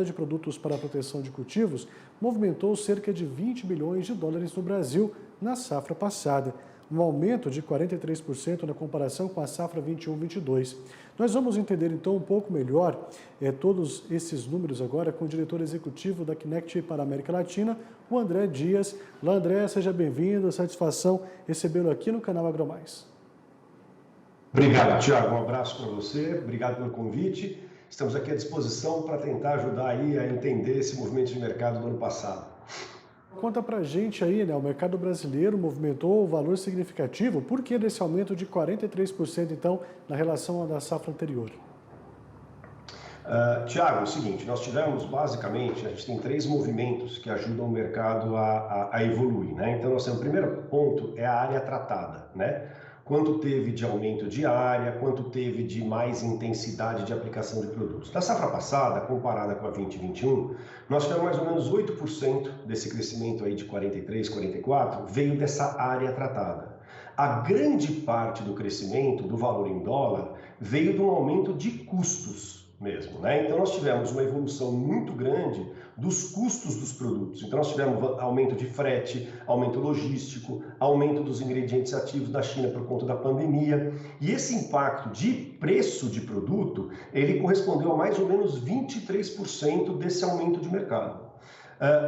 venda de produtos para a proteção de cultivos movimentou cerca de 20 bilhões de dólares no Brasil na safra passada, um aumento de 43% na comparação com a safra 21-22. Nós vamos entender então um pouco melhor todos esses números agora com o diretor executivo da Kinect para a América Latina, o André Dias. Olá, André, seja bem-vindo, satisfação recebê-lo aqui no canal AgroMais. Obrigado, Thiago, um abraço para você, obrigado pelo convite. Estamos aqui à disposição para tentar ajudar aí a entender esse movimento de mercado do ano passado. Conta pra gente aí, né? O mercado brasileiro movimentou um valor significativo. Por que desse aumento de 43%, então, na relação à da safra anterior? Tiago, é o seguinte, nós tivemos basicamente, a gente tem 3 movimentos que ajudam o mercado a evoluir, né? Então, o primeiro ponto é a área tratada, né? Quanto teve de aumento de área, quanto teve de mais intensidade de aplicação de produtos. Na safra passada, comparada com a 2021, nós tivemos mais ou menos 8% desse crescimento aí de 43, 44, veio dessa área tratada. A grande parte do crescimento, do valor em dólar, veio de um aumento de custos mesmo, né? Então nós tivemos uma evolução muito grande dos custos dos produtos. Então nós tivemos aumento de frete, aumento logístico, aumento dos ingredientes ativos da China por conta da pandemia. E esse impacto de preço de produto, ele correspondeu a mais ou menos 23% desse aumento de mercado.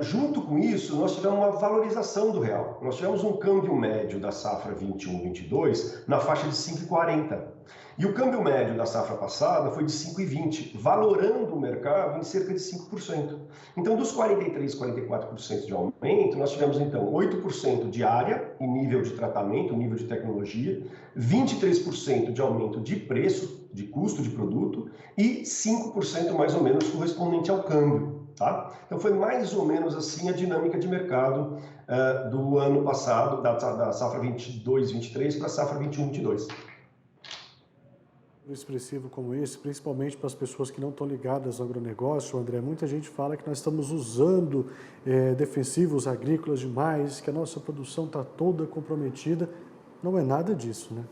Junto com isso, nós tivemos uma valorização do real. Nós tivemos um câmbio médio da safra 21-22 na faixa de 5,40. E o câmbio médio da safra passada foi de 5,20, valorando o mercado em cerca de 5%. Então, dos 43, 44% de aumento, nós tivemos então 8% de área e nível de tratamento, nível de tecnologia, 23% de aumento de preço, de custo de produto e 5% mais ou menos correspondente ao câmbio. Tá? Então foi mais ou menos assim a dinâmica de mercado do ano passado, da safra 22-23 para a safra 21-22. Expressivo como esse, principalmente para as pessoas que não estão ligadas ao agronegócio, André, muita gente fala que nós estamos usando defensivos agrícolas demais, que a nossa produção está toda comprometida. Não é nada disso, né?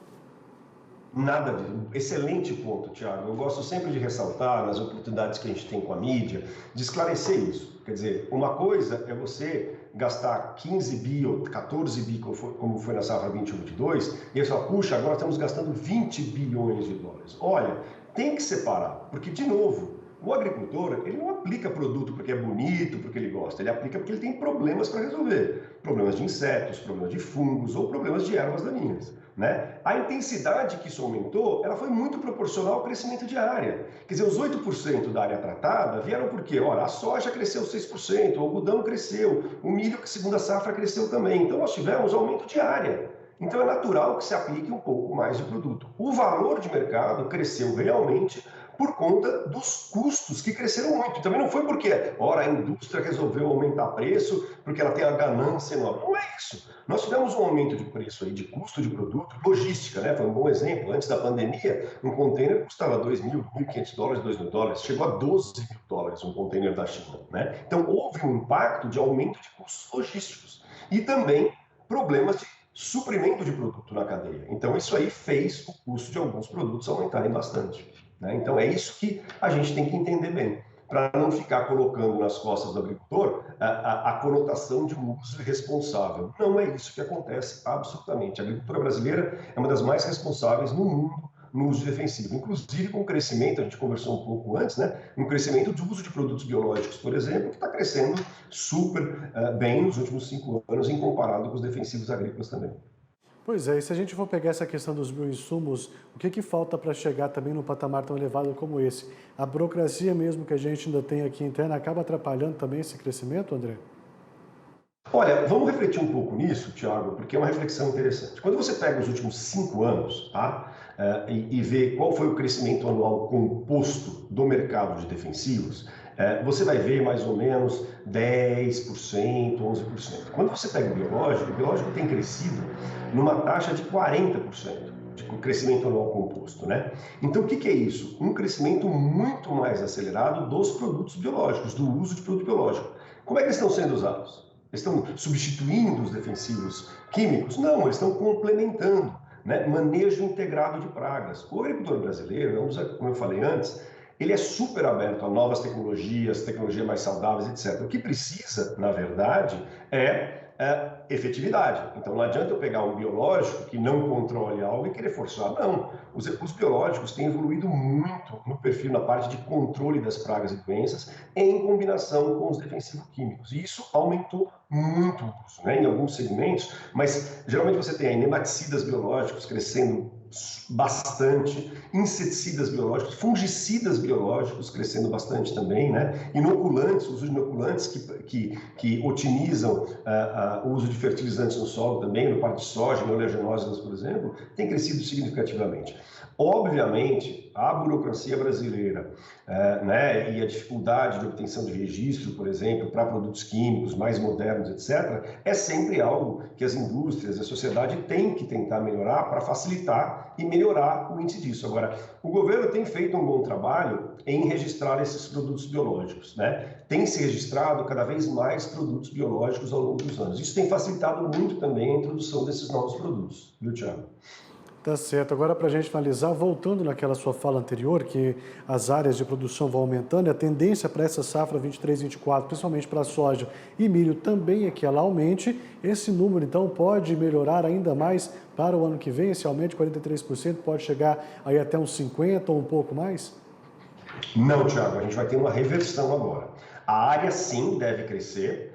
Nada disso. Excelente ponto, Thiago. Eu gosto sempre de ressaltar, nas oportunidades que a gente tem com a mídia, de esclarecer isso. Quer dizer, uma coisa é você gastar 15 bi ou 14 bi, como foi na safra 21-22, e aí só, puxa, agora estamos gastando 20 bilhões de dólares. Olha, tem que separar, porque, de novo, o agricultor, ele não aplica produto porque é bonito, porque ele gosta, ele aplica porque ele tem problemas para resolver. Problemas de insetos, problemas de fungos ou problemas de ervas daninhas. Né? A intensidade que isso aumentou, ela foi muito proporcional ao crescimento de área. Quer dizer, os 8% da área tratada vieram por quê? Ora, a soja cresceu 6%, o algodão cresceu, o milho, que segundo a safra, cresceu também. Então, nós tivemos aumento de área. Então, é natural que se aplique um pouco mais de produto. O valor de mercado cresceu realmente por conta dos custos, que cresceram muito. Também não foi porque, ora, a indústria resolveu aumentar preço porque ela tem a ganância enorme. Não é isso. Nós tivemos um aumento de preço aí, de custo de produto, logística, né? Foi um bom exemplo. Antes da pandemia, um container custava $2.000, $1.500, $2.000. Chegou a $12.000 um container da China, né? Então, houve um impacto de aumento de custos logísticos. E também problemas de suprimento de produto na cadeia. Então, isso aí fez o custo de alguns produtos aumentarem bastante. Né? Então, é isso que a gente tem que entender bem, para não ficar colocando nas costas do agricultor a conotação de um uso irresponsável. Não é isso que acontece, absolutamente. A agricultura brasileira é uma das mais responsáveis no mundo no uso defensivo, inclusive com o crescimento, a gente conversou um pouco antes, né, um crescimento do uso de produtos biológicos, por exemplo, que está crescendo super bem nos últimos 5 anos, em comparado com os defensivos agrícolas também. Pois é, e se a gente for pegar essa questão dos bioinsumos, o que falta para chegar também num patamar tão elevado como esse? A burocracia mesmo que a gente ainda tem aqui interna acaba atrapalhando também esse crescimento, André? Olha, vamos refletir um pouco nisso, Thiago, porque é uma reflexão interessante. Quando você pega os últimos 5 anos, tá, e vê qual foi o crescimento anual composto do mercado de defensivos, você vai ver mais ou menos 10%, 11%. Quando você pega o biológico tem crescido numa taxa de 40% de crescimento anual composto, né? Então, o que é isso? Um crescimento muito mais acelerado dos produtos biológicos, do uso de produto biológico. Como é que eles estão sendo usados? Eles estão substituindo os defensivos químicos? Não, eles estão complementando, né? Manejo integrado de pragas. O agricultor brasileiro, como eu falei antes, ele é super aberto a novas tecnologias mais saudáveis, etc. O que precisa, na verdade, é efetividade. Então, não adianta eu pegar um biológico que não controle algo e querer forçar. Não. Os biológicos têm evoluído muito no perfil, na parte de controle das pragas e doenças, em combinação com os defensivo-químicos. E isso aumentou muito o uso, né, em alguns segmentos, mas geralmente você tem aí nematicidas biológicos crescendo bastante, inseticidas biológicos, fungicidas biológicos crescendo bastante também, né? Inoculantes, o uso de inoculantes que otimizam o uso de fertilizantes no solo também, no parte de soja, em oleaginosas, por exemplo, tem crescido significativamente. Obviamente, a burocracia brasileira, né, e a dificuldade de obtenção de registro, por exemplo, para produtos químicos mais modernos, etc., é sempre algo que as indústrias, a sociedade tem que tentar melhorar para facilitar e melhorar o índice disso. Agora, o governo tem feito um bom trabalho em registrar esses produtos biológicos, né? Tem se registrado cada vez mais produtos biológicos ao longo dos anos. Isso tem facilitado muito também a introdução desses novos produtos, viu, Thiago? Tá certo. Agora, para a gente finalizar, voltando naquela sua fala anterior, que as áreas de produção vão aumentando, e a tendência para essa safra 23-24, principalmente para a soja e milho, também é que ela aumente. Esse número, então, pode melhorar ainda mais para o ano que vem? Esse aumento de 43% pode chegar aí até uns 50% ou um pouco mais? Não, Thiago, a gente vai ter uma reversão agora. A área, sim, deve crescer.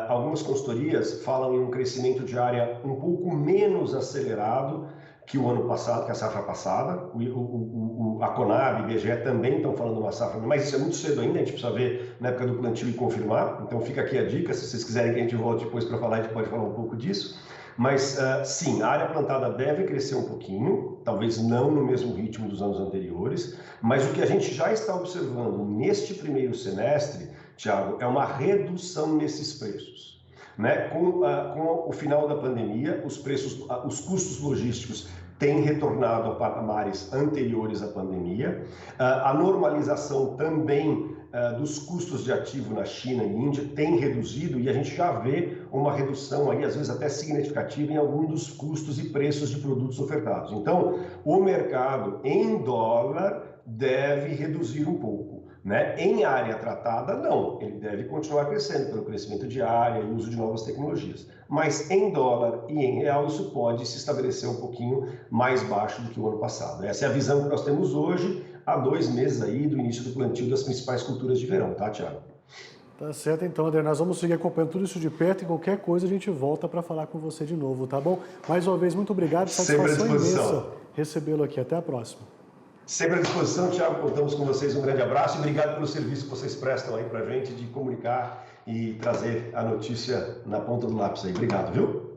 Algumas consultorias falam em um crescimento de área um pouco menos acelerado que o ano passado, que a safra passada. A Conab, o IBGE também estão falando uma safra, mas isso é muito cedo ainda, a gente precisa ver na época do plantio e confirmar. Então fica aqui a dica, se vocês quiserem que a gente volte depois para falar, a gente pode falar um pouco disso. Mas sim, a área plantada deve crescer um pouquinho, talvez não no mesmo ritmo dos anos anteriores, mas o que a gente já está observando neste primeiro semestre, Thiago, é uma redução nesses preços. Né? Com o final da pandemia, os custos logísticos têm retornado a patamares anteriores à pandemia. A normalização também dos custos de ativo na China e Índia tem reduzido e a gente já vê uma redução aí, às vezes até significativa, em algum dos custos e preços de produtos ofertados. Então, o mercado em dólar deve reduzir um pouco. Né? Em área tratada, não. Ele deve continuar crescendo pelo crescimento de área e uso de novas tecnologias. Mas em dólar e em real, isso pode se estabelecer um pouquinho mais baixo do que o ano passado. Essa é a visão que nós temos hoje, há 2 meses aí do início do plantio das principais culturas de verão, tá, Thiago? Tá certo, então, André, nós vamos seguir acompanhando tudo isso de perto e qualquer coisa a gente volta para falar com você de novo, tá bom? Mais uma vez, muito obrigado, satisfação imensa recebê-lo aqui. Até a próxima. Sempre à disposição, Thiago, contamos com vocês, um grande abraço e obrigado pelo serviço que vocês prestam aí para a gente de comunicar e trazer a notícia na ponta do lápis aí. Obrigado, viu?